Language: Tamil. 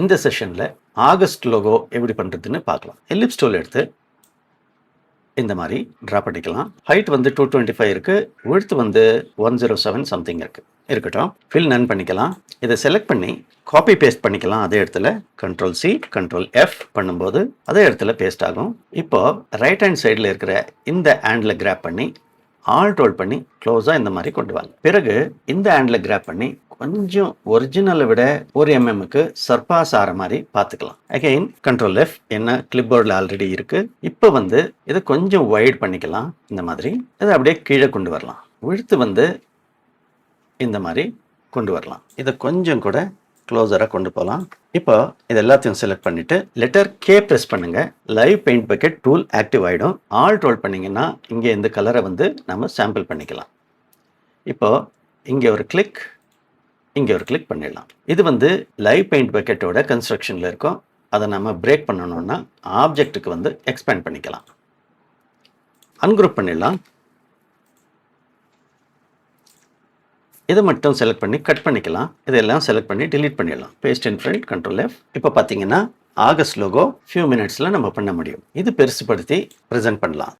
இந்த செஷனில் ஆகஸ்ட் லோகோ எப்படி பண்ணுறதுன்னு பார்க்கலாம். எலிப்ஸ் டூல் எடுத்து இந்த மாதிரி ட்ரா பண்ணிக்கலாம். ஹைட் வந்து 225 இருக்குது, விட்த் வந்து 107 சம்திங் இருக்குது. இருக்கட்டும், ஃபில் நன் பண்ணிக்கலாம். இதை செலக்ட் பண்ணி காப்பி பேஸ்ட் பண்ணிக்கலாம். அதே இடத்துல Ctrl+C Ctrl+F பண்ணும்போது அதே இடத்துல பேஸ்ட் ஆகும். இப்போ ரைட் ஹேண்ட் சைடில் இருக்கிற இந்த ஹேண்டில் கிராப் பண்ணி ஆல்ட் ஹோல்ட் பண்ணி க்ளோஸாக இந்த மாதிரி கொண்டு வாங்க. பிறகு இந்த ஹேண்டில் கிராப் பண்ணி கொஞ்சம் ஒரிஜினலை விட 1 mmக்கு சர்பாஸ் ஆகிற மாதிரி பார்த்துக்கலாம். அகைன் Ctrl+F, என்ன கிளிப்போர்டில் ஆல்ரெடி இருக்கு. இப்போ வந்து இதை கொஞ்சம் வைட் பண்ணிக்கலாம். இந்த மாதிரி இதை அப்படியே கீழே கொண்டு வரலாம். விழுத்து வந்து இந்த மாதிரி கொண்டு வரலாம். இதை கொஞ்சம் கூட க்ளோஸராக கொண்டு போகலாம். இப்போ இது எல்லாத்தையும் செலக்ட் பண்ணிட்டு லெட்டர் K ப்ரெஸ் பண்ணுங்க. Live paint bucket tool active ஆகிடும். ஆல்ட் ஹோல்ட் பண்ணிங்கன்னா இங்கே இந்த கலரை வந்து நம்ம சாம்பிள் பண்ணிக்கலாம். இப்போ இங்கே ஒரு கிளிக், இங்கே ஒரு கிளிக் பண்ணிடலாம். இது வந்து லைவ் பெயிண்ட் பக்கெட்டோட கன்ஸ்ட்ரக்ஷனில் இருக்கும். அதை நம்ம பிரேக் பண்ணணும்னா ஆப்ஜெக்ட்டுக்கு வந்து எக்ஸ்பேண்ட் பண்ணிக்கலாம். அன்குரூப் பண்ணிடலாம். இதை மட்டும் செலக்ட் பண்ணி கட் பண்ணிக்கலாம். இதெல்லாம் செலக்ட் பண்ணி டிலீட் பண்ணிடலாம். Based in front Ctrl+F. இப்போ பார்த்தீங்கன்னா ஆகஸ்ட் லோகோ ஃபியூ மினிட்ஸில் நம்ம பண்ண முடியும். இது பெருசுப்படுத்தி ப்ரெசென்ட் பண்ணலாம்.